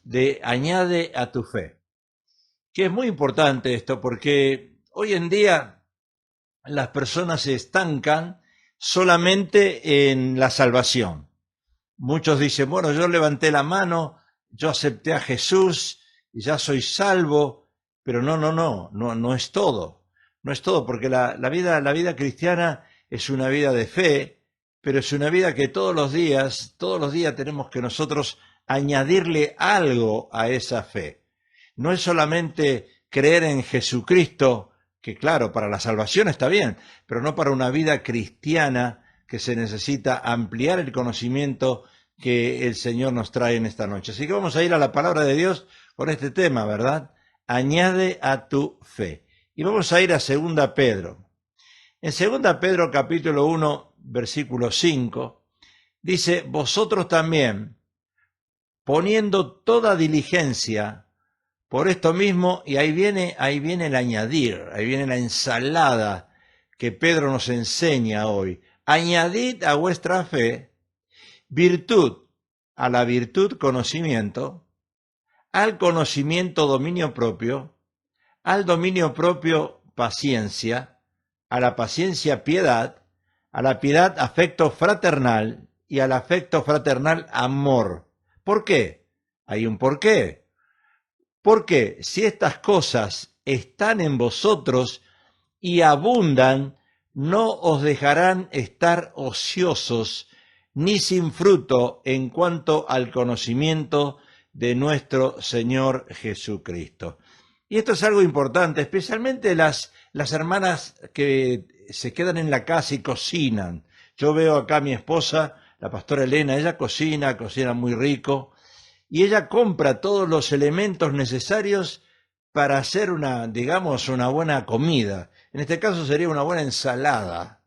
de añade a tu fe. Que es muy importante esto porque hoy en día las personas se estancan solamente en la salvación. Muchos dicen, bueno, yo levanté la mano, yo acepté a Jesús y ya soy salvo, pero no es todo. No es todo, porque la vida cristiana es una vida de fe, pero es una vida que todos los días tenemos que nosotros añadirle algo a esa fe. No es solamente creer en Jesucristo, que claro, para la salvación está bien, pero no para una vida cristiana que se necesita ampliar el conocimiento que el Señor nos trae en esta noche. Así que vamos a ir a la palabra de Dios con este tema, ¿verdad? Añade a tu fe. Y vamos a ir a 2 Pedro. En 2 Pedro capítulo 1, versículo 5, dice, vosotros también, poniendo toda diligencia por esto mismo, y ahí viene el añadir, ahí viene la ensalada que Pedro nos enseña hoy. Añadid a vuestra fe virtud, a la virtud conocimiento, al conocimiento dominio propio, al dominio propio paciencia, a la paciencia piedad, a la piedad afecto fraternal y al afecto fraternal amor. ¿Por qué? Hay un porqué. Porque si estas cosas están en vosotros y abundan, no os dejarán estar ociosos ni sin fruto en cuanto al conocimiento de nuestro Señor Jesucristo. Y esto es algo importante, especialmente las hermanas que se quedan en la casa y cocinan. Yo veo acá a mi esposa, la pastora Elena, ella cocina muy rico, y ella compra todos los elementos necesarios para hacer una buena comida. En este caso sería una buena ensalada.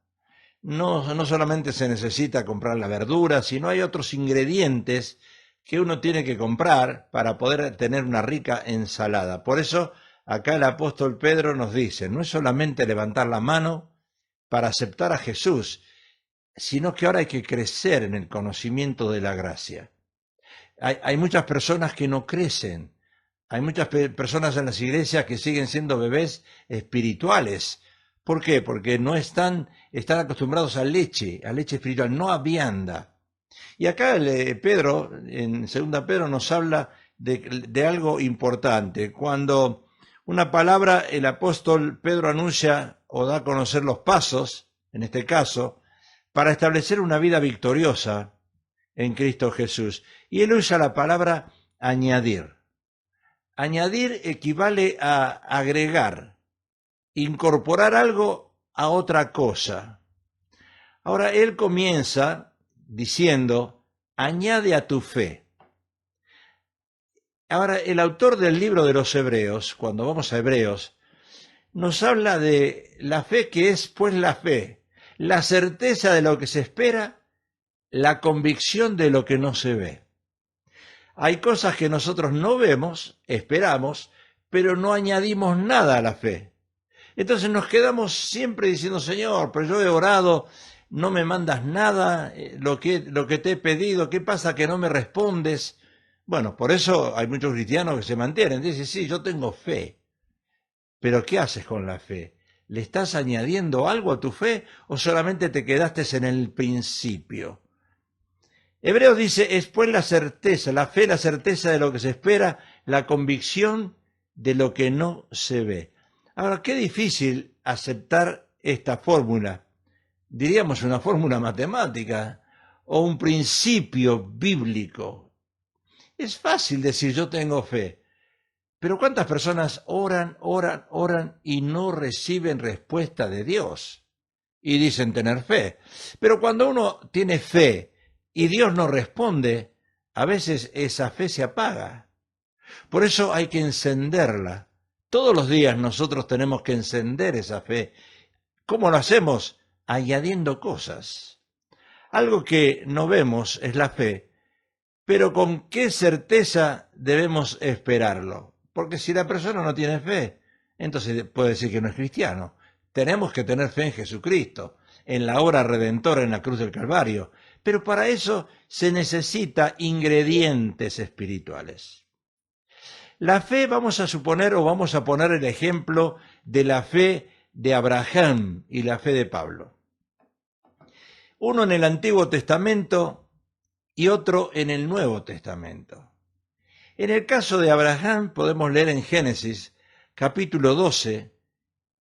No solamente se necesita comprar la verdura, sino hay otros ingredientes que uno tiene que comprar para poder tener una rica ensalada. Por eso acá el apóstol Pedro nos dice, no es solamente levantar la mano para aceptar a Jesús, sino que ahora hay que crecer en el conocimiento de la gracia. Hay muchas personas que no crecen, hay muchas personas en las iglesias que siguen siendo bebés espirituales. ¿Por qué? Porque no están acostumbrados a leche espiritual, no a vianda. Y acá Pedro, en 2 Pedro, nos habla de algo importante. Cuando una palabra, el apóstol Pedro anuncia o da a conocer los pasos, en este caso, para establecer una vida victoriosa en Cristo Jesús. Y él usa la palabra añadir. Añadir equivale a agregar, incorporar algo a otra cosa. Ahora él comienza diciendo, añade a tu fe. Ahora el autor del libro de los Hebreos, cuando vamos a Hebreos, nos habla de la fe que es pues la fe, la certeza de lo que se espera, la convicción de lo que no se ve. Hay cosas que nosotros no vemos, esperamos, pero no añadimos nada a la fe. Entonces nos quedamos siempre diciendo, Señor, pero yo he orado, no me mandas nada, lo que te he pedido, ¿qué pasa que no me respondes? Bueno, por eso hay muchos cristianos que se mantienen, dicen, sí, yo tengo fe, pero ¿qué haces con la fe? ¿Le estás añadiendo algo a tu fe o solamente te quedaste en el principio? Hebreos dice, es pues la certeza, la fe, la certeza de lo que se espera, la convicción de lo que no se ve. Ahora, qué difícil aceptar esta fórmula. Diríamos una fórmula matemática o un principio bíblico. Es fácil decir yo tengo fe, pero ¿cuántas personas oran y no reciben respuesta de Dios? Y dicen tener fe. Pero cuando uno tiene fe y Dios no responde, a veces esa fe se apaga. Por eso hay que encenderla. Todos los días nosotros tenemos que encender esa fe. ¿Cómo lo hacemos? Añadiendo cosas. Algo que no vemos es la fe, pero ¿con qué certeza debemos esperarlo? Porque si la persona no tiene fe, entonces puede decir que no es cristiano. Tenemos que tener fe en Jesucristo, en la obra redentora en la cruz del Calvario. Pero para eso se necesita ingredientes espirituales. La fe, vamos a suponer o vamos a poner el ejemplo de la fe de Abraham y la fe de Pablo. Uno en el Antiguo Testamento y otro en el Nuevo Testamento. En el caso de Abraham podemos leer en Génesis capítulo 12,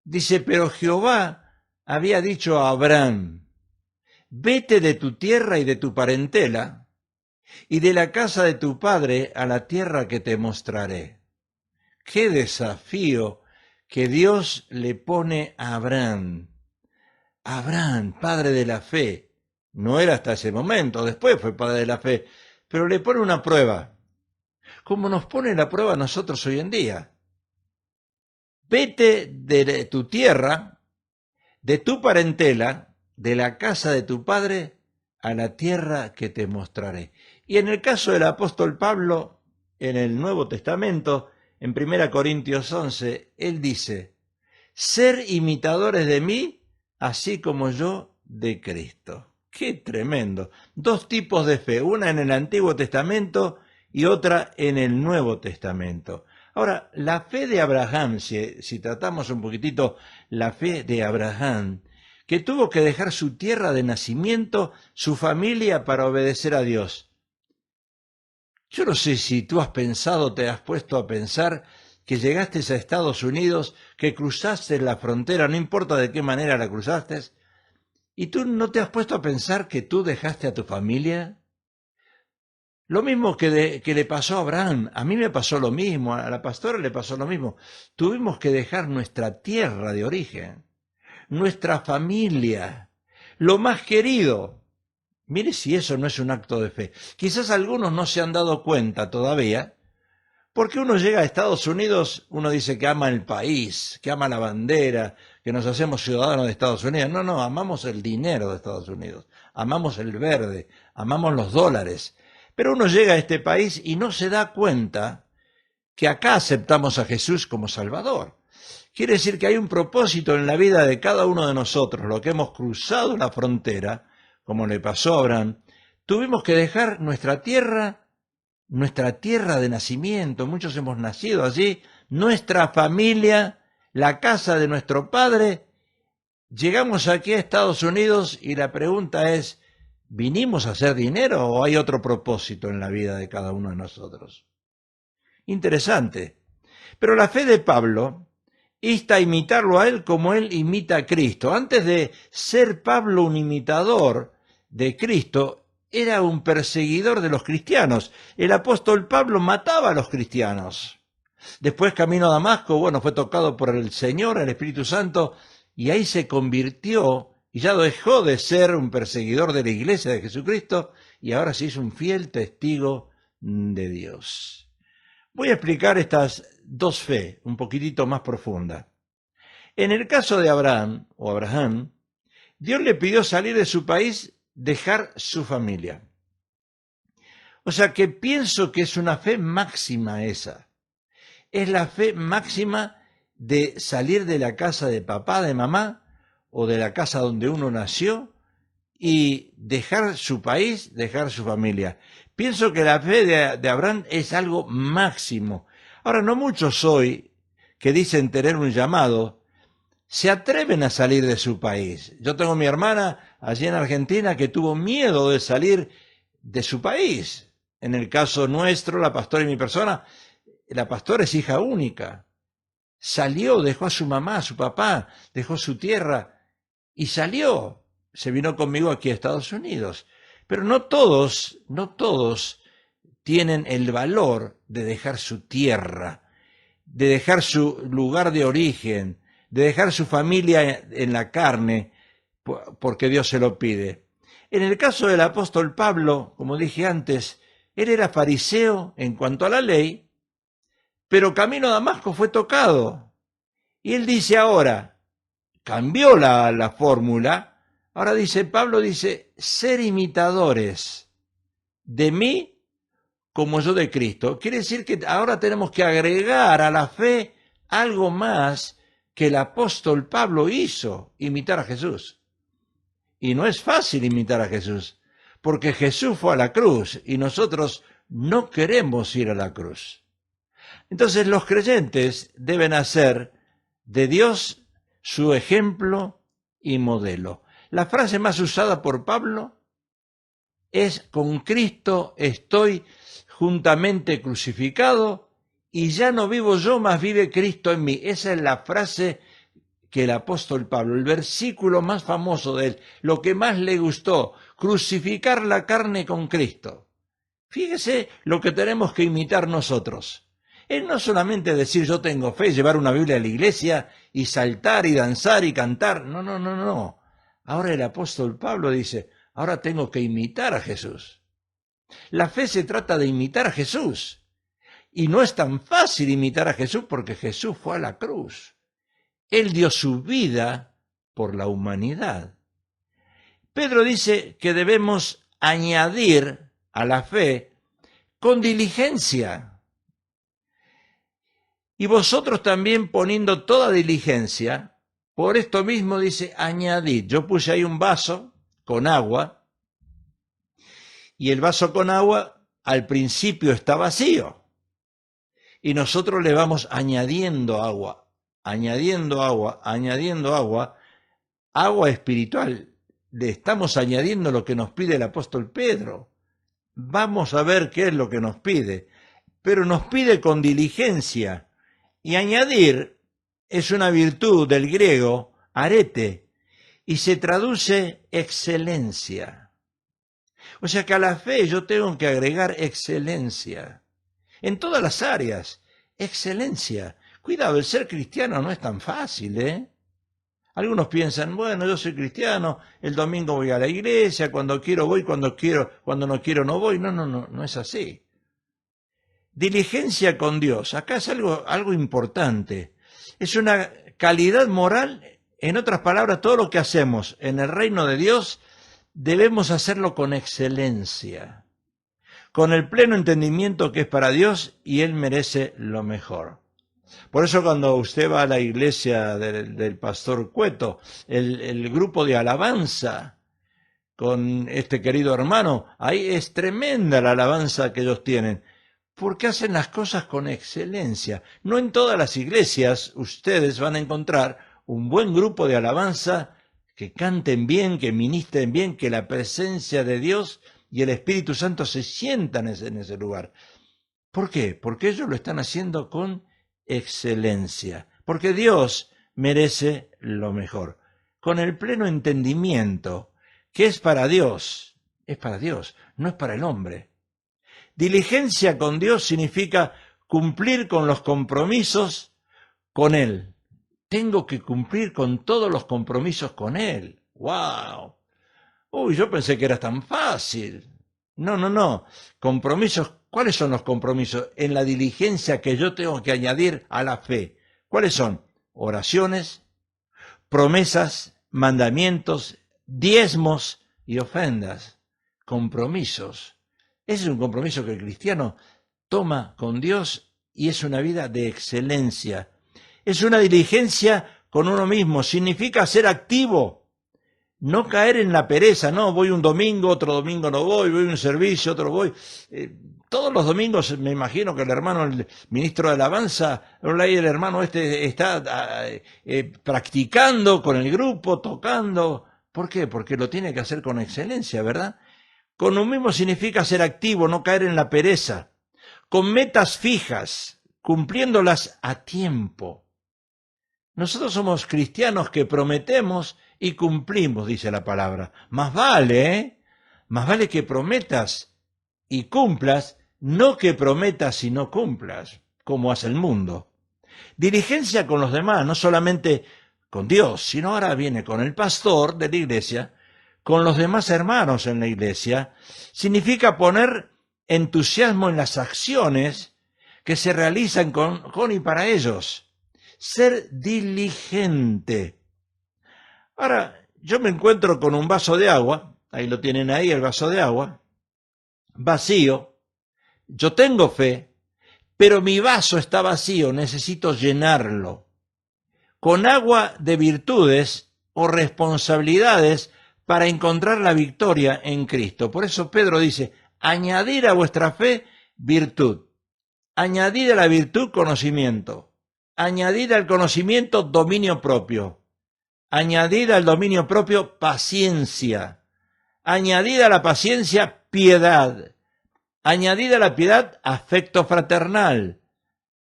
dice, pero Jehová había dicho a Abraham, vete de tu tierra y de tu parentela, y de la casa de tu padre a la tierra que te mostraré. ¡Qué desafío que Dios le pone a Abraham! Abraham, padre de la fe, no era hasta ese momento, después fue padre de la fe, pero le pone una prueba, como nos pone la prueba a nosotros hoy en día. Vete de tu tierra, de tu parentela, de la casa de tu padre, a la tierra que te mostraré. Y en el caso del apóstol Pablo, en el Nuevo Testamento, en 1 Corintios 11, él dice, ser imitadores de mí, así como yo de Cristo. ¡Qué tremendo! Dos tipos de fe, una en el Antiguo Testamento y otra en el Nuevo Testamento. Ahora, la fe de Abraham, si tratamos un poquitito la fe de Abraham, que tuvo que dejar su tierra de nacimiento, su familia, para obedecer a Dios. Yo no sé si tú has pensado, te has puesto a pensar que llegaste a Estados Unidos, que cruzaste la frontera, no importa de qué manera la cruzaste, y tú no te has puesto a pensar que tú dejaste a tu familia. Lo mismo que le pasó a Abraham, a mí me pasó lo mismo, a la pastora le pasó lo mismo. Tuvimos que dejar nuestra tierra de origen, nuestra familia, lo más querido. Mire si eso no es un acto de fe. Quizás algunos no se han dado cuenta todavía, porque uno llega a Estados Unidos, uno dice que ama el país, que ama la bandera, que nos hacemos ciudadanos de Estados Unidos. No, no, amamos el dinero de Estados Unidos, amamos el verde, amamos los dólares. Pero uno llega a este país y no se da cuenta que acá aceptamos a Jesús como Salvador. Quiere decir que hay un propósito en la vida de cada uno de nosotros, lo que hemos cruzado la frontera, como le pasó a Abraham, tuvimos que dejar nuestra tierra de nacimiento, muchos hemos nacido allí, nuestra familia, la casa de nuestro padre. Llegamos aquí a Estados Unidos y la pregunta es, ¿vinimos a hacer dinero o hay otro propósito en la vida de cada uno de nosotros? Interesante. Pero la fe de Pablo insta a imitarlo a él como él imita a Cristo. Antes de ser Pablo un imitador de Cristo, era un perseguidor de los cristianos. El apóstol Pablo mataba a los cristianos. Después, camino a Damasco, fue tocado por el Señor, el Espíritu Santo, y ahí se convirtió, y ya dejó de ser un perseguidor de la iglesia de Jesucristo, y ahora se hizo un fiel testigo de Dios. Voy a explicar estas dos fe un poquitito más profunda. En el caso de Abraham, Dios le pidió salir de su país, dejar su familia. O sea que pienso que es una fe máxima esa. Es la fe máxima de salir de la casa de papá, de mamá, o de la casa donde uno nació, y dejar su país, dejar su familia. Pienso que la fe de Abraham es algo máximo. Ahora, no muchos hoy que dicen tener un llamado se atreven a salir de su país. Yo tengo mi hermana allí en Argentina que tuvo miedo de salir de su país. En el caso nuestro, la pastora y mi persona, la pastora es hija única. Salió, dejó a su mamá, a su papá, dejó su tierra y salió. Se vino conmigo aquí a Estados Unidos. Pero no todos tienen el valor de dejar su tierra, de dejar su lugar de origen, de dejar su familia en la carne, porque Dios se lo pide. En el caso del apóstol Pablo, como dije antes, él era fariseo en cuanto a la ley, pero camino a Damasco fue tocado. Y él dice ahora, cambió la fórmula, ahora Pablo dice, ser imitadores de mí como yo de Cristo. Quiere decir que ahora tenemos que agregar a la fe algo más que el apóstol Pablo hizo, imitar a Jesús. Y no es fácil imitar a Jesús, porque Jesús fue a la cruz y nosotros no queremos ir a la cruz. Entonces los creyentes deben hacer de Dios su ejemplo y modelo. La frase más usada por Pablo es: con Cristo estoy juntamente crucificado y ya no vivo yo, mas vive Cristo en mí. Esa es la frase que el apóstol Pablo, el versículo más famoso de él, lo que más le gustó, crucificar la carne con Cristo. Fíjese lo que tenemos que imitar nosotros. Es no solamente decir yo tengo fe, llevar una Biblia a la iglesia y saltar y danzar y cantar. No, no, no, no. Ahora el apóstol Pablo dice, ahora tengo que imitar a Jesús. La fe se trata de imitar a Jesús. Y no es tan fácil imitar a Jesús porque Jesús fue a la cruz. Él dio su vida por la humanidad. Pedro dice que debemos añadir a la fe con diligencia. Y vosotros también poniendo toda diligencia, por esto mismo dice añadid. Yo puse ahí un vaso con agua, y el vaso con agua al principio está vacío. Y nosotros le vamos añadiendo agua, añadiendo agua, añadiendo agua, agua espiritual. Le estamos añadiendo lo que nos pide el apóstol Pedro. Vamos a ver qué es lo que nos pide. Pero nos pide con diligencia. Y añadir es una virtud del griego, arete, y se traduce excelencia. O sea que a la fe yo tengo que agregar excelencia. En todas las áreas, excelencia. Cuidado, el ser cristiano no es tan fácil, ¿eh? Algunos piensan, bueno, yo soy cristiano, el domingo voy a la iglesia, cuando quiero voy, cuando no quiero no voy. No, no, no, no es así. Diligencia con Dios. Acá es algo importante. Es una calidad moral. En otras palabras, todo lo que hacemos en el reino de Dios debemos hacerlo con excelencia, con el pleno entendimiento que es para Dios y Él merece lo mejor. Por eso cuando usted va a la iglesia del pastor Cueto, el grupo de alabanza con este querido hermano, ahí es tremenda la alabanza que ellos tienen, porque hacen las cosas con excelencia. No en todas las iglesias ustedes van a encontrar un buen grupo de alabanza que canten bien, que ministren bien, que la presencia de Dios y el Espíritu Santo se sientan en ese lugar. ¿Por qué? Porque ellos lo están haciendo con excelencia, porque Dios merece lo mejor, con el pleno entendimiento que es para Dios, no es para el hombre. Diligencia con Dios significa cumplir con los compromisos con Él. Tengo que cumplir con todos los compromisos con Él. ¡Wow! Uy, yo pensé que era tan fácil. No, no, no. Compromisos, ¿cuáles son los compromisos? En la diligencia que yo tengo que añadir a la fe. ¿Cuáles son? Oraciones, promesas, mandamientos, diezmos y ofrendas. Compromisos. Ese es un compromiso que el cristiano toma con Dios y es una vida de excelencia. Es una diligencia con uno mismo. Significa ser activo. No caer en la pereza, no, voy un domingo, otro domingo no voy a un servicio, otro voy. Todos los domingos me imagino que el hermano, el ministro de alabanza, el hermano está practicando con el grupo, tocando. ¿Por qué? Porque lo tiene que hacer con excelencia, ¿verdad? Con lo mismo significa ser activo, no caer en la pereza, con metas fijas, cumpliéndolas a tiempo. Nosotros somos cristianos que prometemos y cumplimos, dice la palabra. Más vale, ¿eh? Más vale que prometas y cumplas, no que prometas y no cumplas, como hace el mundo. Diligencia con los demás, no solamente con Dios, sino ahora viene con el pastor de la iglesia, con los demás hermanos en la iglesia, significa poner entusiasmo en las acciones que se realizan con y para ellos. Ser diligente. Ahora, yo me encuentro con un vaso de agua, ahí lo tienen ahí, el vaso de agua, vacío. Yo tengo fe, pero mi vaso está vacío, necesito llenarlo con agua de virtudes o responsabilidades para encontrar la victoria en Cristo. Por eso Pedro dice, añadir a vuestra fe virtud. Añadid a la virtud conocimiento. Añadid al conocimiento dominio propio. Añadid al dominio propio paciencia. Añadid a la paciencia piedad. Añadid a la piedad afecto fraternal.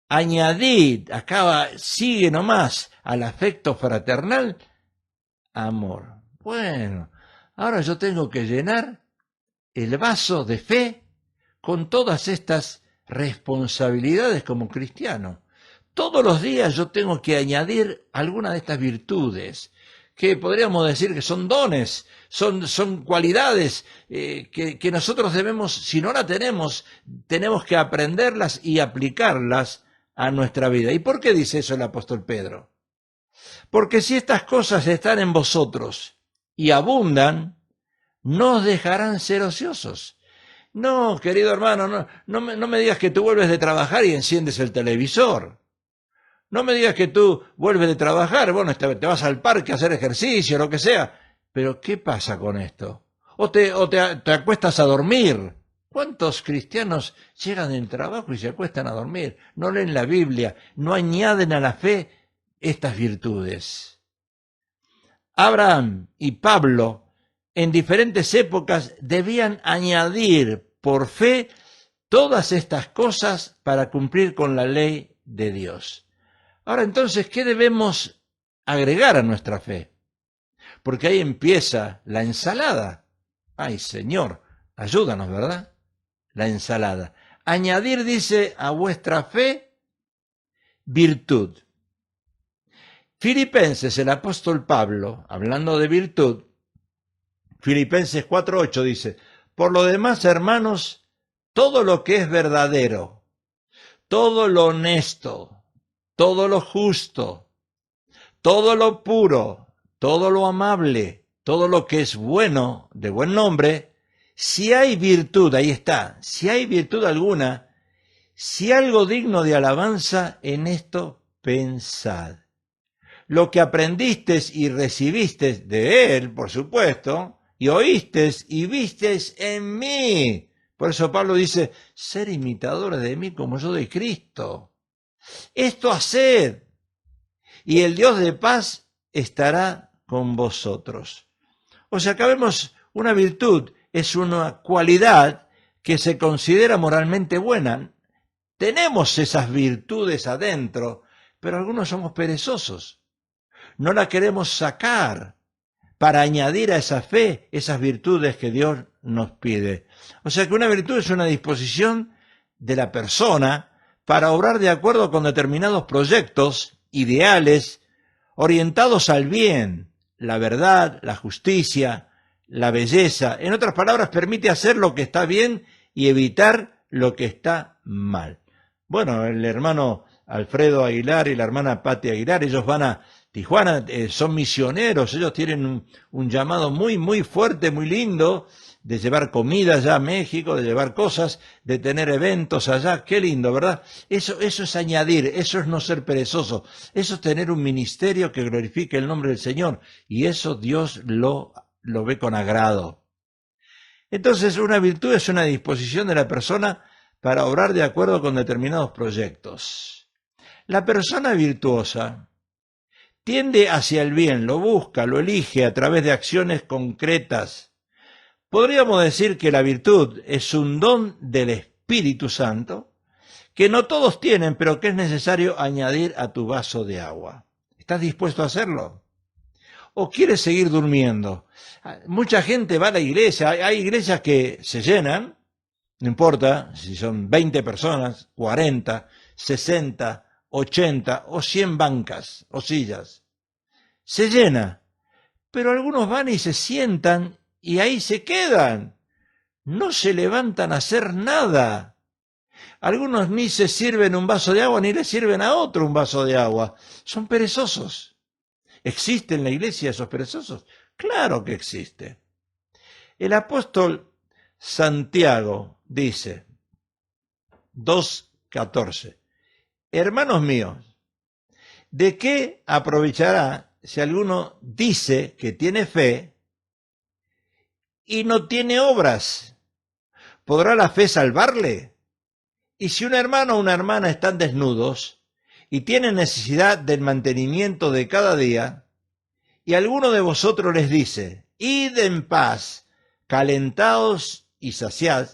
Añadid, sigue nomás, al afecto fraternal, amor. Bueno, ahora yo tengo que llenar el vaso de fe con todas estas responsabilidades como cristiano. Todos los días yo tengo que añadir alguna de estas virtudes, que podríamos decir que son dones, son cualidades que nosotros debemos, si no la tenemos que aprenderlas y aplicarlas a nuestra vida. ¿Y por qué dice eso el apóstol Pedro? Porque si estas cosas están en vosotros y abundan, no os dejarán ser ociosos. No, querido hermano, no me digas que tú vuelves de trabajar y enciendes el televisor. No me digas que tú vuelves de trabajar, bueno, te vas al parque a hacer ejercicio, lo que sea. Pero ¿qué pasa con esto? O te acuestas a dormir. ¿Cuántos cristianos llegan del trabajo y se acuestan a dormir? No leen la Biblia, no añaden a la fe estas virtudes. Abraham y Pablo en diferentes épocas debían añadir por fe todas estas cosas para cumplir con la ley de Dios. Ahora entonces, ¿qué debemos agregar a nuestra fe? Porque ahí empieza la ensalada. Ay, Señor, ayúdanos, ¿verdad? La ensalada. Añadir, dice, a vuestra fe virtud. Filipenses, el apóstol Pablo, hablando de virtud, Filipenses 4:8 dice, por lo demás, hermanos, todo lo que es verdadero, todo lo honesto, todo lo justo, todo lo puro, todo lo amable, todo lo que es bueno, de buen nombre, si hay virtud, ahí está, si hay virtud alguna, si algo digno de alabanza, en esto pensad. Lo que aprendisteis y recibisteis de él, por supuesto, y oísteis y visteis en mí. Por eso Pablo dice, ser imitadores de mí como yo de Cristo. Esto haced, y el Dios de paz estará con vosotros. O sea, acá vemos una virtud, es una cualidad que se considera moralmente buena. Tenemos esas virtudes adentro, pero algunos somos perezosos. No la queremos sacar para añadir a esa fe esas virtudes que Dios nos pide. O sea que una virtud es una disposición de la persona para obrar de acuerdo con determinados proyectos, ideales, orientados al bien, la verdad, la justicia, la belleza. En otras palabras, permite hacer lo que está bien y evitar lo que está mal. Bueno, el hermano Alfredo Aguilar y la hermana Pati Aguilar, ellos van a Tijuana, son misioneros, ellos tienen un llamado muy, muy fuerte, muy lindo, de llevar comida allá a México, de llevar cosas, de tener eventos allá, qué lindo, ¿verdad? Eso es añadir, eso es no ser perezoso, eso es tener un ministerio que glorifique el nombre del Señor, y eso Dios lo ve con agrado. Entonces, una virtud es una disposición de la persona para obrar de acuerdo con determinados proyectos. La persona virtuosa tiende hacia el bien, lo busca, lo elige a través de acciones concretas. Podríamos decir que la virtud es un don del Espíritu Santo que no todos tienen, pero que es necesario añadir a tu vaso de agua. ¿Estás dispuesto a hacerlo? ¿O quieres seguir durmiendo? Mucha gente va a la iglesia, hay iglesias que se llenan, no importa si son 20 personas, 40, 60, 80 o 100 bancas o sillas. Se llena, pero algunos van y se sientan y ahí se quedan. No se levantan a hacer nada. Algunos ni se sirven un vaso de agua ni le sirven a otro un vaso de agua. Son perezosos. ¿Existe en la iglesia esos perezosos? Claro que existe. El apóstol Santiago dice, 2:14, hermanos míos, ¿de qué aprovechará si alguno dice que tiene fe y no tiene obras? ¿Podrá la fe salvarle? Y si un hermano o una hermana están desnudos y tienen necesidad del mantenimiento de cada día, y alguno de vosotros les dice, id en paz, calentaos y saciad,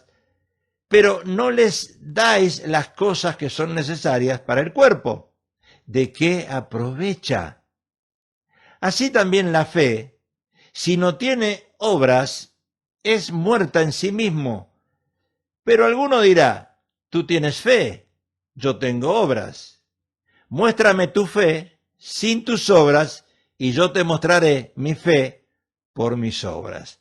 pero no les dais las cosas que son necesarias para el cuerpo, ¿de qué aprovecha? Así también la fe, si no tiene obras, es muerta en sí mismo. Pero alguno dirá, tú tienes fe, yo tengo obras. Muéstrame tu fe sin tus obras, y yo te mostraré mi fe por mis obras.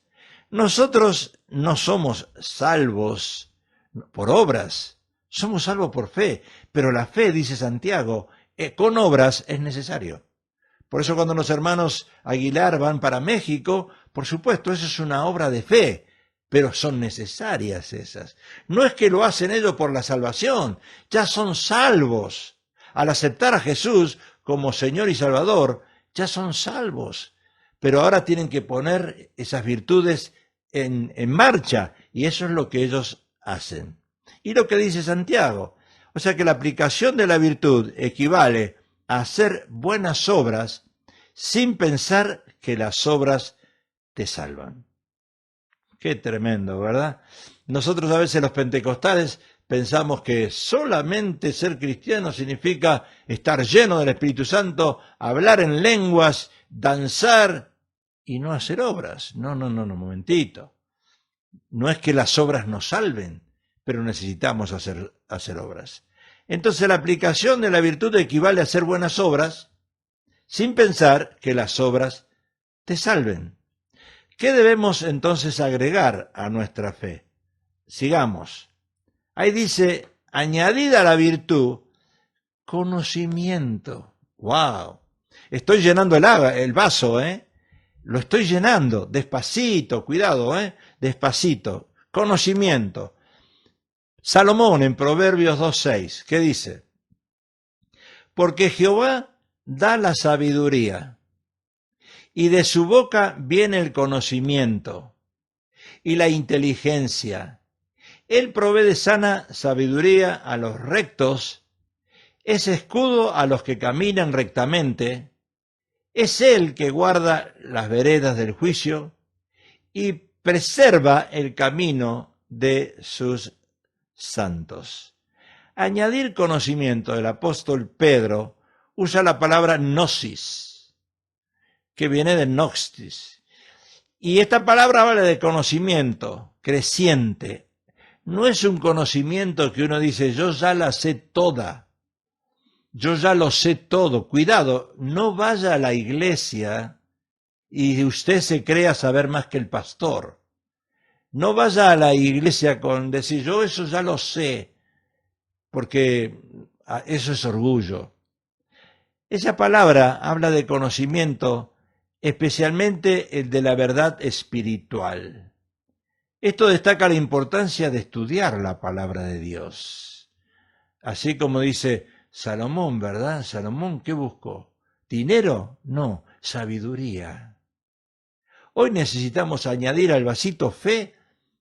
Nosotros no somos salvos por obras, somos salvos por fe, pero la fe, dice Santiago, con obras es necesario. Por eso cuando los hermanos Aguilar van para México, por supuesto, eso es una obra de fe, pero son necesarias esas. No es que lo hacen ellos por la salvación, ya son salvos. Al aceptar a Jesús como Señor y Salvador, ya son salvos. Pero ahora tienen que poner esas virtudes en marcha, y eso es lo que ellos hacen. Y lo que dice Santiago, o sea que la aplicación de la virtud equivale a hacer buenas obras sin pensar que las obras te salvan. Qué tremendo, ¿verdad? Nosotros a veces los pentecostales pensamos que solamente ser cristiano significa estar lleno del Espíritu Santo, hablar en lenguas, danzar y no hacer obras. No, momentito. No es que las obras nos salven, pero necesitamos hacer obras. Entonces la aplicación de la virtud equivale a hacer buenas obras sin pensar que las obras te salven. ¿Qué debemos entonces agregar a nuestra fe? Sigamos. Ahí dice, añadid a la virtud conocimiento. ¡Wow! Estoy llenando el vaso, Lo estoy llenando, despacito, cuidado, despacito. Conocimiento. Salomón en Proverbios 2:6, ¿qué dice? Porque Jehová da la sabiduría, y de su boca viene el conocimiento y la inteligencia. Él provee de sana sabiduría a los rectos, es escudo a los que caminan rectamente, es Él que guarda las veredas del juicio y preserva el camino de sus santos. Añadir conocimiento, el apóstol Pedro usa la palabra gnosis, que viene de gnostis. Y esta palabra habla de conocimiento creciente. No es un conocimiento que uno dice, yo ya la sé toda, yo ya lo sé todo. Cuidado, no vaya a la iglesia y usted se crea saber más que el pastor. No vaya a la iglesia con decir, yo eso ya lo sé, porque eso es orgullo. Esa palabra habla de conocimiento, especialmente el de la verdad espiritual. Esto destaca la importancia de estudiar la palabra de Dios. Así como dice Salomón, ¿verdad? Salomón, ¿qué buscó? ¿Dinero? No, sabiduría. Hoy necesitamos añadir al vasito fe,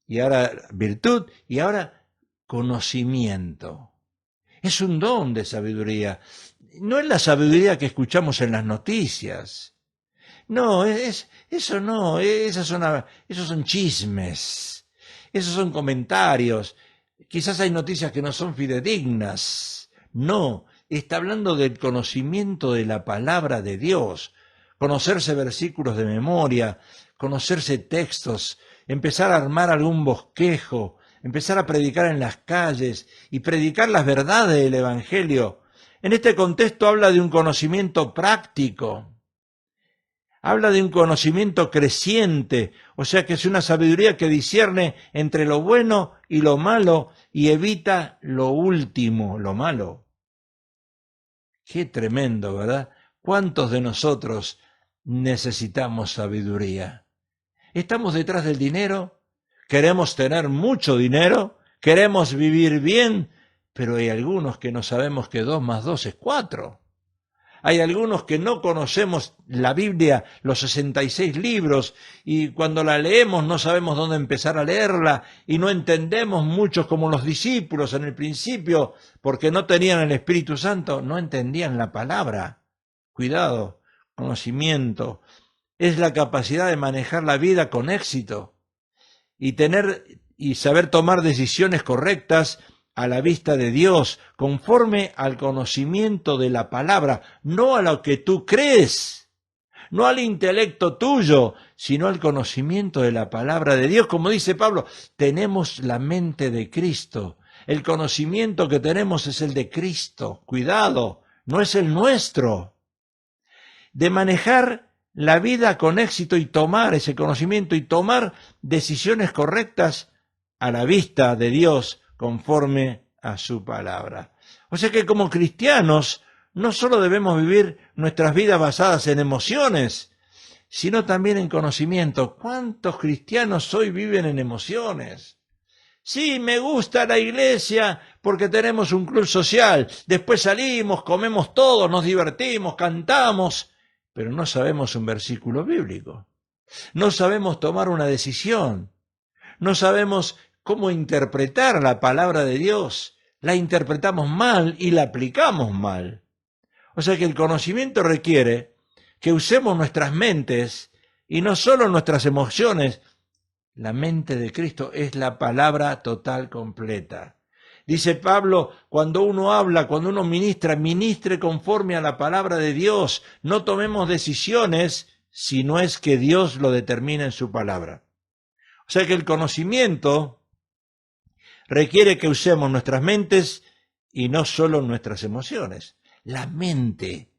y ahora virtud, y ahora conocimiento. Es un don de sabiduría. No es la sabiduría que escuchamos en las noticias. No, eso no, esos son chismes, esos son comentarios. Quizás hay noticias que no son fidedignas. No, está hablando del conocimiento de la palabra de Dios, conocerse versículos de memoria, conocerse textos, empezar a armar algún bosquejo, empezar a predicar en las calles y predicar las verdades del Evangelio. En este contexto habla de un conocimiento práctico. Habla de un conocimiento creciente, o sea que es una sabiduría que discierne entre lo bueno y lo malo y evita lo último, lo malo. Qué tremendo, ¿verdad? ¿Cuántos de nosotros necesitamos sabiduría? ¿Estamos detrás del dinero? ¿Queremos tener mucho dinero? ¿Queremos vivir bien? Pero hay algunos que no sabemos que 2 más 2 es 4. Hay algunos que no conocemos la Biblia, los 66 libros, y cuando la leemos no sabemos dónde empezar a leerla, y no entendemos muchos como los discípulos en el principio, porque no tenían el Espíritu Santo, no entendían la palabra. Cuidado, conocimiento, es la capacidad de manejar la vida con éxito y tener y saber tomar decisiones correctas a la vista de Dios, conforme al conocimiento de la palabra, no a lo que tú crees, no al intelecto tuyo, sino al conocimiento de la palabra de Dios. Como dice Pablo, tenemos la mente de Cristo. El conocimiento que tenemos es el de Cristo. Cuidado, no es el nuestro. De manejar la vida con éxito y tomar ese conocimiento y tomar decisiones correctas a la vista de Dios conforme a su palabra. O sea que como cristianos no solo debemos vivir nuestras vidas basadas en emociones, sino también en conocimiento. ¿Cuántos cristianos hoy viven en emociones? Sí, me gusta la iglesia porque tenemos un club social. Después salimos, comemos todos, nos divertimos, cantamos, pero no sabemos un versículo bíblico. No sabemos tomar una decisión. No sabemos cómo interpretar la palabra de Dios. La interpretamos mal y la aplicamos mal. O sea que el conocimiento requiere que usemos nuestras mentes y no solo nuestras emociones. La mente de Cristo es la palabra total completa. Dice Pablo, cuando uno habla, cuando uno ministra, ministre conforme a la palabra de Dios. No tomemos decisiones si no es que Dios lo determina en su palabra. O sea que el conocimiento requiere que usemos nuestras mentes y no solo nuestras emociones. La mente,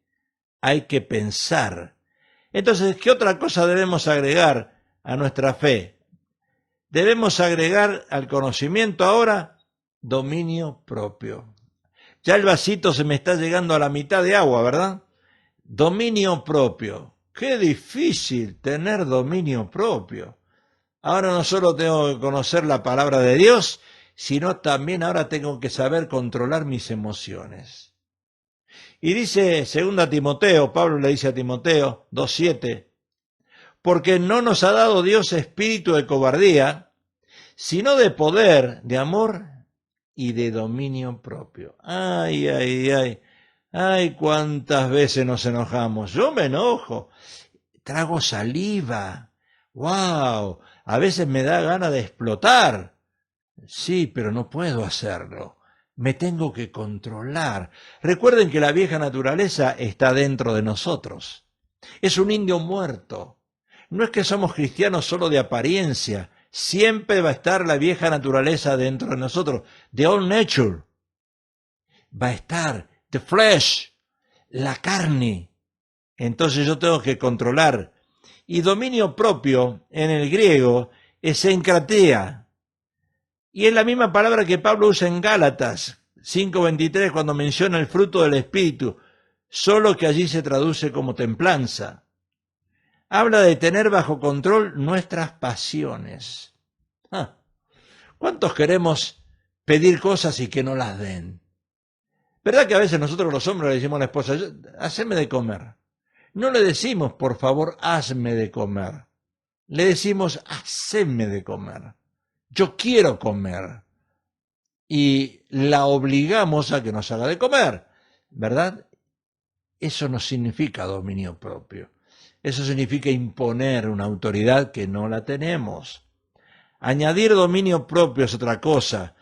hay que pensar. Entonces, ¿qué otra cosa debemos agregar a nuestra fe? Debemos agregar al conocimiento ahora dominio propio. Ya el vasito se me está llegando a la mitad de agua, ¿verdad? Dominio propio. Qué difícil tener dominio propio. Ahora no solo tengo que conocer la palabra de Dios, sino también ahora tengo que saber controlar mis emociones. Y dice 2 Timoteo, Pablo le dice a Timoteo 2:7, porque no nos ha dado Dios espíritu de cobardía, sino de poder, de amor y de dominio propio. Ay, ay, ay, ay, cuántas veces nos enojamos. Yo me enojo, trago saliva, wow, a veces me da ganas de explotar. Sí, pero no puedo hacerlo. Me tengo que controlar. Recuerden que la vieja naturaleza está dentro de nosotros. Es un indio muerto. No es que somos cristianos solo de apariencia. Siempre va a estar la vieja naturaleza dentro de nosotros. The old nature. Va a estar. The flesh. La carne. Entonces yo tengo que controlar. Y dominio propio en el griego es enkratea. Y es la misma palabra que Pablo usa en Gálatas 5:23 cuando menciona el fruto del Espíritu, solo que allí se traduce como templanza. Habla de tener bajo control nuestras pasiones. ¿Cuántos queremos pedir cosas y que no las den? ¿Verdad que a veces nosotros los hombres le decimos a la esposa, haceme de comer? No le decimos, por favor, hazme de comer. Le decimos, haceme de comer. Yo quiero comer. Y la obligamos a que nos haga de comer, ¿verdad? Eso no significa dominio propio. Eso significa imponer una autoridad que no la tenemos. Añadir dominio propio es otra cosa.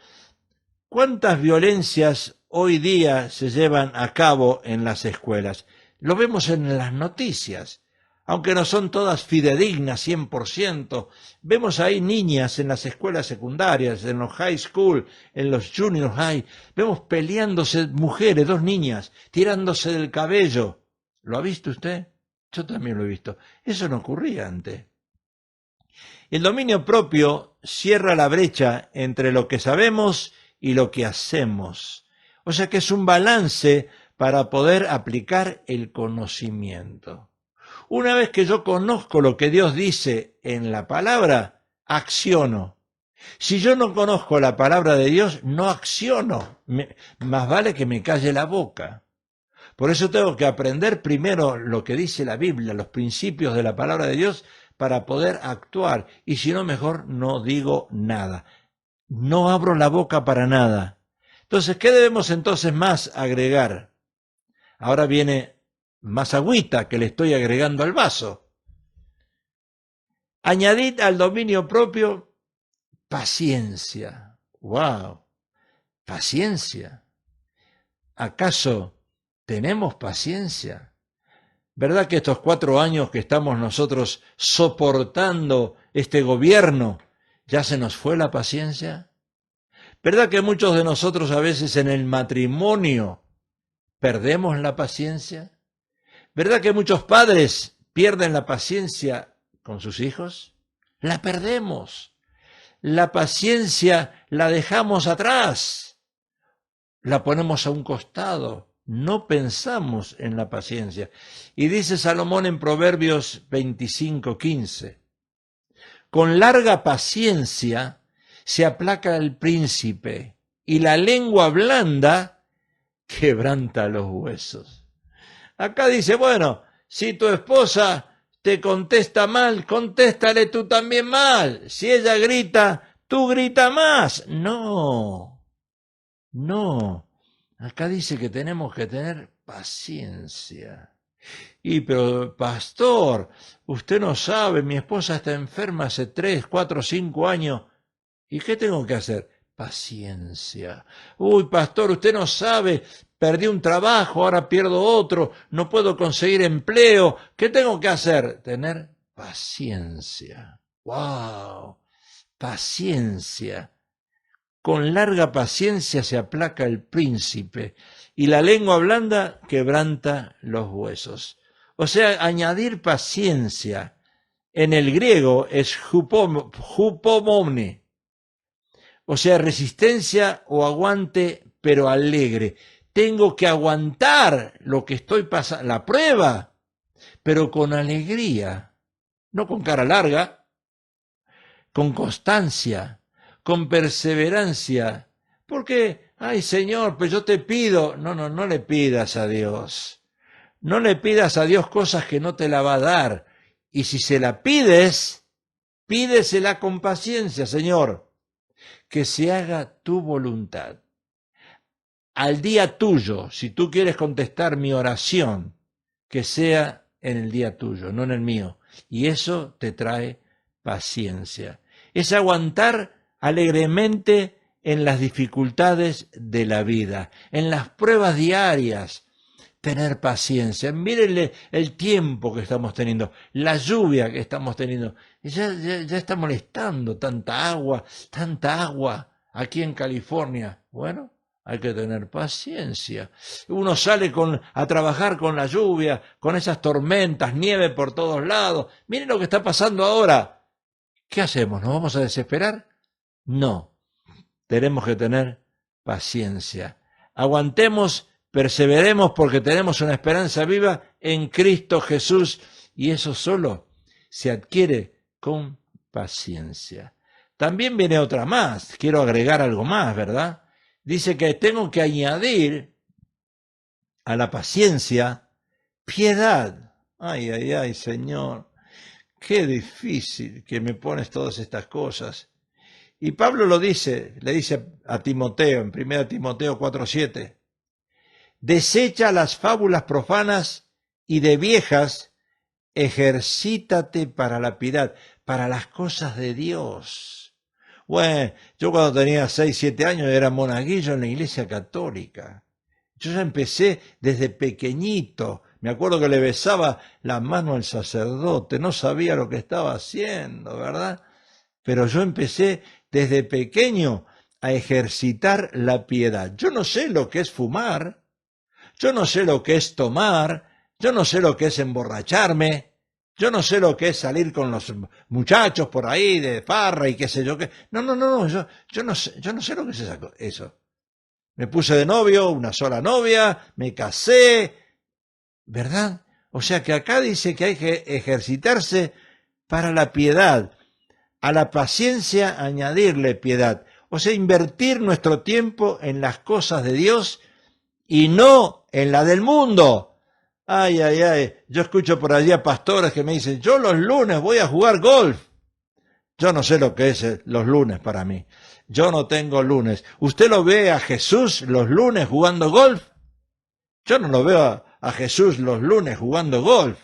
¿Cuántas violencias hoy día se llevan a cabo en las escuelas? Lo vemos en las noticias. Aunque no son todas fidedignas 100%, vemos ahí niñas en las escuelas secundarias, en los high school, en los junior high, vemos peleándose mujeres, 2 niñas, tirándose del cabello. ¿Lo ha visto usted? Yo también lo he visto. Eso no ocurría antes. El dominio propio cierra la brecha entre lo que sabemos y lo que hacemos. O sea que es un balance para poder aplicar el conocimiento. Una vez que yo conozco lo que Dios dice en la palabra, acciono. Si yo no conozco la palabra de Dios, no acciono. Más vale que me calle la boca. Por eso tengo que aprender primero lo que dice la Biblia, los principios de la palabra de Dios, para poder actuar. Y si no, mejor no digo nada. No abro la boca para nada. Entonces, ¿qué debemos entonces más agregar? Ahora viene más agüita que le estoy agregando al vaso. Añadid al dominio propio paciencia. ¡Wow! Paciencia. ¿Acaso tenemos paciencia? ¿Verdad que estos 4 años que estamos nosotros soportando este gobierno, ya se nos fue la paciencia? ¿Verdad que muchos de nosotros a veces en el matrimonio perdemos la paciencia? ¿Verdad que muchos padres pierden la paciencia con sus hijos? La perdemos. La paciencia la dejamos atrás. La ponemos a un costado. No pensamos en la paciencia. Y dice Salomón en Proverbios 25:15, con larga paciencia se aplaca el príncipe, y la lengua blanda quebranta los huesos. Acá dice, bueno, si tu esposa te contesta mal, contéstale tú también mal. Si ella grita, tú grita más. No, no. Acá dice que tenemos que tener paciencia. Pero pastor, usted no sabe, mi esposa está enferma hace 3, 4, 5 años. ¿Y qué tengo que hacer? Paciencia. Pastor, usted no sabe, perdí un trabajo, ahora pierdo otro, no puedo conseguir empleo. ¿Qué tengo que hacer? Tener paciencia. ¡Wow! Paciencia. Con larga paciencia se aplaca el príncipe, y la lengua blanda quebranta los huesos. O sea, añadir paciencia en el griego es hupomone. O sea, resistencia o aguante, pero alegre. Tengo que aguantar lo que estoy pasando, la prueba, pero con alegría, no con cara larga, con constancia, con perseverancia. Porque, ay Señor, pues yo te pido. No le pidas a Dios. No le pidas a Dios cosas que no te la va a dar. Y si se la pides, pídesela con paciencia, Señor. Que se haga tu voluntad. Al día tuyo, si tú quieres contestar mi oración, que sea en el día tuyo, no en el mío. Y eso te trae paciencia. Es aguantar alegremente en las dificultades de la vida, en las pruebas diarias. Tener paciencia. Mírenle el tiempo que estamos teniendo, la lluvia que estamos teniendo. Ya está molestando tanta agua aquí en California. Bueno, hay que tener paciencia. Uno sale a trabajar con la lluvia, con esas tormentas, nieve por todos lados. Miren lo que está pasando ahora. ¿Qué hacemos? ¿Nos vamos a desesperar? No. Tenemos que tener paciencia. Aguantemos. Perseveremos porque tenemos una esperanza viva en Cristo Jesús, y eso solo se adquiere con paciencia. También viene otra más, quiero agregar algo más, ¿verdad? Dice que tengo que añadir a la paciencia piedad. Ay, Señor, qué difícil que me pones todas estas cosas. Y Pablo le dice a Timoteo en 1 Timoteo 4:7. Desecha las fábulas profanas y de viejas, ejercítate para la piedad, para las cosas de Dios. Bueno, yo cuando tenía 6, 7 años era monaguillo en la iglesia católica. Yo ya empecé desde pequeñito. Me acuerdo que le besaba la mano al sacerdote, no sabía lo que estaba haciendo, ¿verdad? Pero yo empecé desde pequeño a ejercitar la piedad. Yo no sé lo que es fumar. Yo no sé lo que es tomar, yo no sé lo que es emborracharme, yo no sé lo que es salir con los muchachos por ahí de farra y qué sé yo qué. No, yo no sé lo que es eso. Me puse de novio, una sola novia, me casé, ¿verdad? O sea que acá dice que hay que ejercitarse para la piedad, a la paciencia añadirle piedad. O sea, invertir nuestro tiempo en las cosas de Dios y no en la del mundo. Ay, ay, ay, yo escucho por allí a pastores que me dicen, yo los lunes voy a jugar golf. Yo no sé lo que es los lunes para mí. Yo no tengo lunes. ¿Usted lo ve a Jesús los lunes jugando golf? Yo no lo veo a Jesús los lunes jugando golf.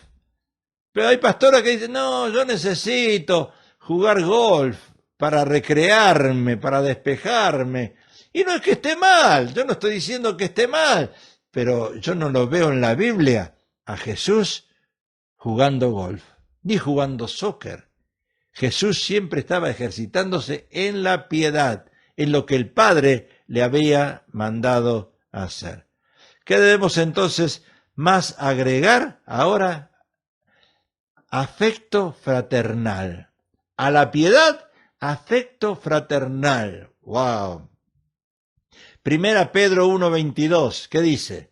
Pero hay pastores que dicen, no, yo necesito jugar golf para recrearme, para despejarme. Y no es que esté mal, yo no estoy diciendo que esté mal, pero yo no lo veo en la Biblia a Jesús jugando golf, ni jugando soccer. Jesús siempre estaba ejercitándose en la piedad, en lo que el Padre le había mandado hacer. ¿Qué debemos entonces más agregar ahora? Afecto fraternal. A la piedad, afecto fraternal. ¡Wow! Primera Pedro 1:22, ¿qué dice?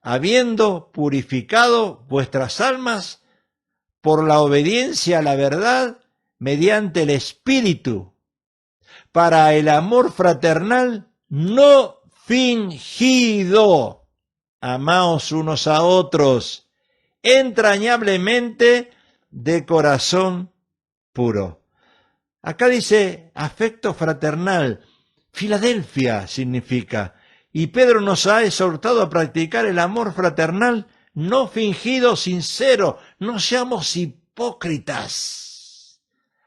Habiendo purificado vuestras almas por la obediencia a la verdad mediante el Espíritu, para el amor fraternal no fingido. Amaos unos a otros, entrañablemente de corazón puro. Acá dice afecto fraternal. Filadelfia significa. Y Pedro nos ha exhortado a practicar el amor fraternal no fingido, sincero. No seamos hipócritas.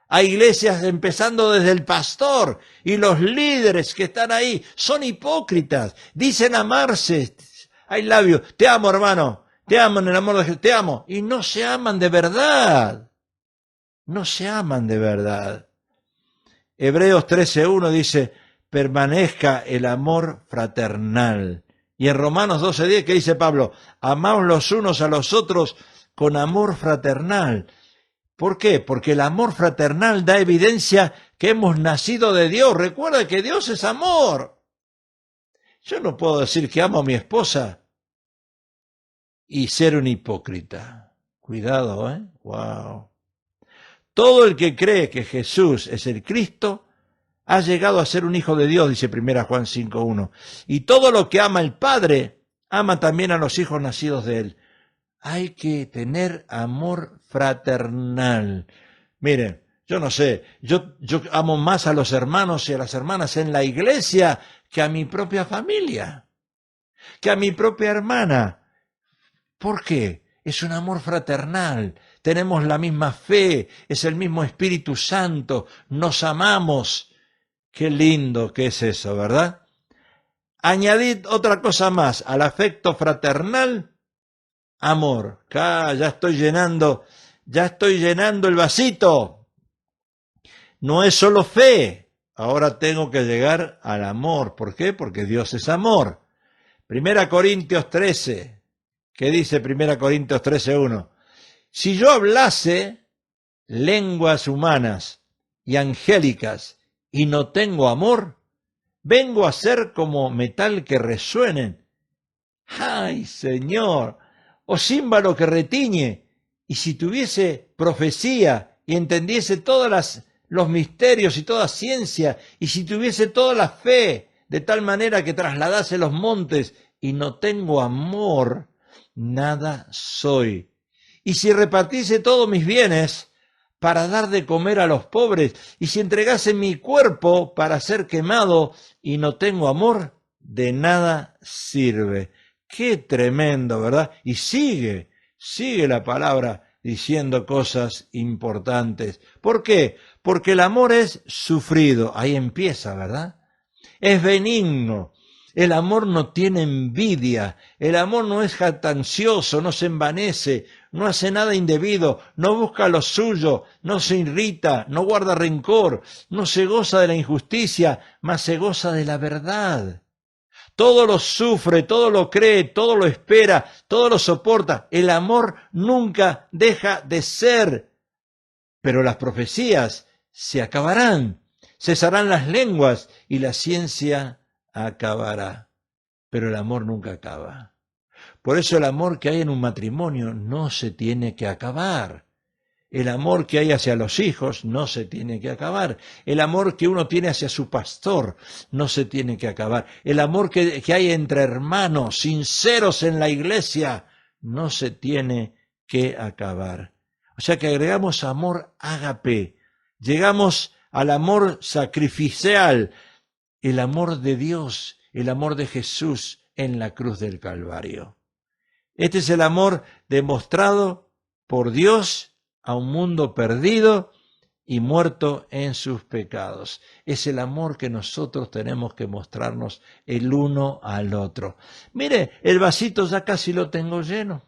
Hay iglesias empezando desde el pastor y los líderes que están ahí son hipócritas. Dicen amarse. I love you. Te amo, hermano. Te amo en el amor de Jesús. Te amo. Y no se aman de verdad. No se aman de verdad. Hebreos 13:1 dice, permanezca el amor fraternal. Y en Romanos 12:10, ¿qué dice Pablo? Amaos los unos a los otros con amor fraternal. ¿Por qué? Porque el amor fraternal da evidencia que hemos nacido de Dios. Recuerda que Dios es amor. Yo no puedo decir que amo a mi esposa y ser un hipócrita. Cuidado, ¿eh? Wow. Todo el que cree que Jesús es el Cristo ha llegado a ser un hijo de Dios, dice 1 Juan 5:1. Y todo lo que ama el Padre, ama también a los hijos nacidos de Él. Hay que tener amor fraternal. Miren, yo no sé, yo amo más a los hermanos y a las hermanas en la iglesia que a mi propia familia, que a mi propia hermana. ¿Por qué? Es un amor fraternal. Tenemos la misma fe, es el mismo Espíritu Santo, nos amamos. Qué lindo que es eso, ¿verdad? Añadid otra cosa más, al afecto fraternal, amor. Acá ya estoy llenando el vasito. No es solo fe, ahora tengo que llegar al amor. ¿Por qué? Porque Dios es amor. 1 Corintios 13, ¿qué dice 1 Corintios 13:1? Si yo hablase lenguas humanas y angélicas y no tengo amor, vengo a ser como metal que resuenen. ¡Ay, Señor! O címbalo que retiñe. Y si tuviese profecía y entendiese todos los misterios y toda ciencia, y si tuviese toda la fe, de tal manera que trasladase los montes, y no tengo amor, nada soy. Y si repartiese todos mis bienes para dar de comer a los pobres, y si entregase mi cuerpo para ser quemado y no tengo amor, de nada sirve. Qué tremendo, ¿verdad? Y sigue la palabra diciendo cosas importantes. ¿Por qué? Porque el amor es sufrido. Ahí empieza, ¿verdad? Es benigno. El amor no tiene envidia, el amor no es jactancioso, no se envanece, no hace nada indebido, no busca lo suyo, no se irrita, no guarda rencor, no se goza de la injusticia, mas se goza de la verdad. Todo lo sufre, todo lo cree, todo lo espera, todo lo soporta. El amor nunca deja de ser. Pero las profecías se acabarán, cesarán las lenguas y la ciencia acabará, pero el amor nunca acaba. Por eso el amor que hay en un matrimonio no se tiene que acabar. El amor que hay hacia los hijos no se tiene que acabar. El amor que uno tiene hacia su pastor no se tiene que acabar. El amor que hay entre hermanos sinceros en la iglesia no se tiene que acabar. O sea que agregamos amor ágape. Llegamos al amor sacrificial, el amor de Dios, el amor de Jesús en la cruz del Calvario. Este es el amor demostrado por Dios a un mundo perdido y muerto en sus pecados. Es el amor que nosotros tenemos que mostrarnos el uno al otro. Mire, el vasito ya casi lo tengo lleno.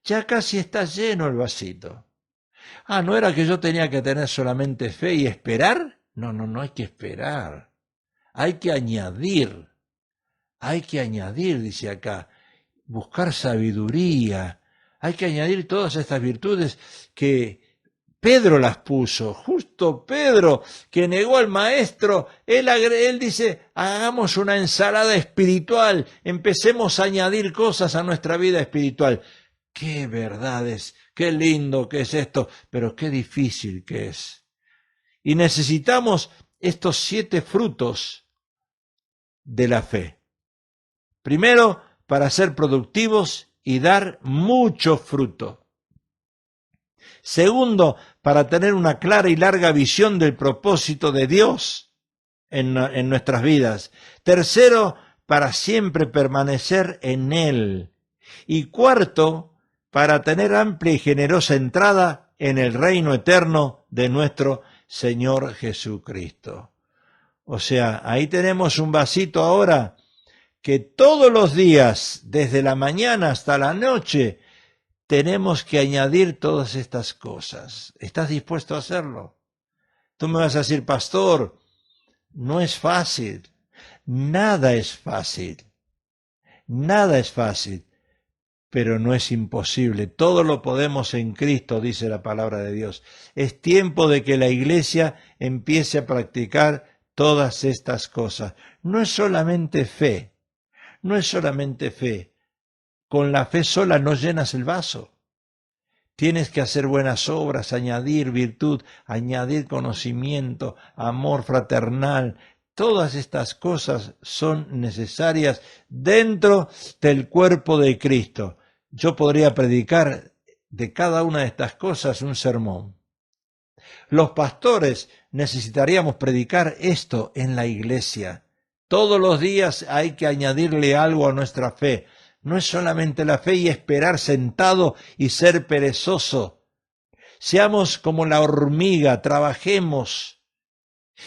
Ya casi está lleno el vasito. Ah, ¿no era que yo tenía que tener solamente fe y esperar? No, no hay que esperar. Hay que añadir. Hay que añadir, dice acá. Buscar sabiduría. Hay que añadir todas estas virtudes que Pedro las puso. Justo Pedro, que negó al maestro, él dice, hagamos una ensalada espiritual, empecemos a añadir cosas a nuestra vida espiritual. Qué verdades, qué lindo que es esto, pero qué difícil que es. Y necesitamos estos 7 frutos de la fe. Primero, para ser productivos y dar mucho fruto. Segundo, para tener una clara y larga visión del propósito de Dios en nuestras vidas. Tercero, para siempre permanecer en Él. Y cuarto, para tener amplia y generosa entrada en el reino eterno de nuestro Señor Jesucristo. O sea, ahí tenemos un vasito ahora que todos los días, desde la mañana hasta la noche, tenemos que añadir todas estas cosas. ¿Estás dispuesto a hacerlo? Tú me vas a decir, pastor, no es fácil. Nada es fácil. Nada es fácil. Pero no es imposible. Todo lo podemos en Cristo, dice la palabra de Dios. Es tiempo de que la iglesia empiece a practicar todas estas cosas. No es solamente fe. No es solamente fe. Con la fe sola no llenas el vaso. Tienes que hacer buenas obras, añadir virtud, añadir conocimiento, amor fraternal. Todas estas cosas son necesarias dentro del cuerpo de Cristo. Yo podría predicar de cada una de estas cosas un sermón. Los pastores necesitaríamos predicar esto en la iglesia. Todos los días hay que añadirle algo a nuestra fe. No es solamente la fe y esperar sentado y ser perezoso. Seamos como la hormiga, trabajemos.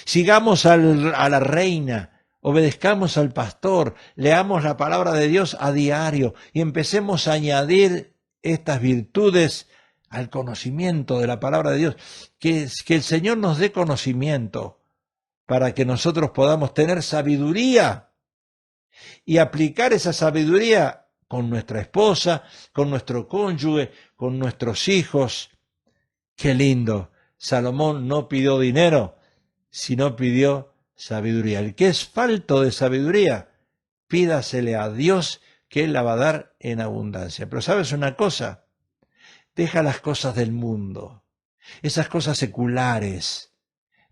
Sigamos a la reina, obedezcamos al pastor, leamos la palabra de Dios a diario y empecemos a añadir estas virtudes al conocimiento de la palabra de Dios. Que el Señor nos dé conocimiento para que nosotros podamos tener sabiduría y aplicar esa sabiduría con nuestra esposa, con nuestro cónyuge, con nuestros hijos. Qué lindo. Salomón no pidió dinero, sino pidió sabiduría. El que es falto de sabiduría, pídasele a Dios que Él la va a dar en abundancia. Pero ¿sabes una cosa? Deja las cosas del mundo, esas cosas seculares.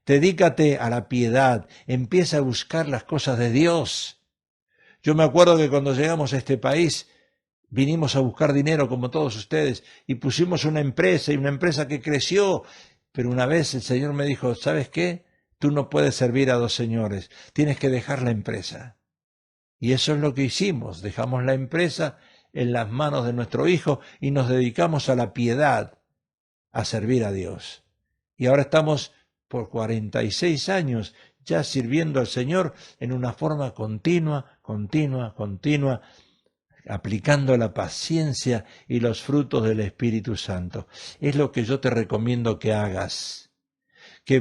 Dedícate a la piedad, empieza a buscar las cosas de Dios. Yo me acuerdo que cuando llegamos a este país, vinimos a buscar dinero como todos ustedes y pusimos una empresa y una empresa que creció. Pero una vez el Señor me dijo, ¿sabes qué? Tú no puedes servir a 2 señores, tienes que dejar la empresa. Y eso es lo que hicimos, dejamos la empresa en las manos de nuestro hijo y nos dedicamos a la piedad, a servir a Dios. Y ahora estamos por 46 años ya sirviendo al Señor en una forma continua, aplicando la paciencia y los frutos del Espíritu Santo. Es lo que yo te recomiendo que hagas. Que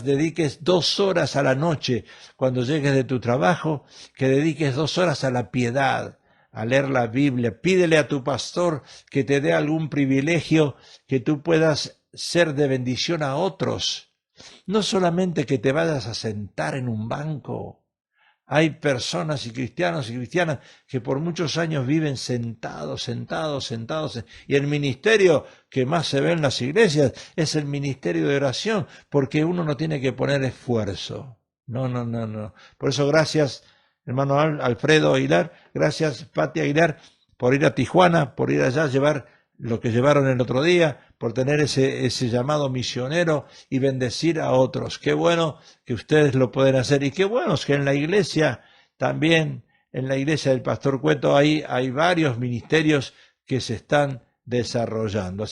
dediques 2 horas a la noche cuando llegues de tu trabajo, que dediques 2 horas a la piedad, a leer la Biblia. Pídele a tu pastor que te dé algún privilegio, que tú puedas ser de bendición a otros. No solamente que te vayas a sentar en un banco. Hay personas y cristianas que por muchos años viven sentados. Y el ministerio que más se ve en las iglesias es el ministerio de oración, porque uno no tiene que poner esfuerzo. No. Por eso gracias, hermano Alfredo Aguilar, gracias, Pati Aguilar, por ir a Tijuana, por ir allá a llevar lo que llevaron el otro día, por tener ese llamado misionero y bendecir a otros. Qué bueno que ustedes lo pueden hacer y qué bueno es que en la iglesia también, en la iglesia del Pastor Cueto, hay varios ministerios que se están desarrollando.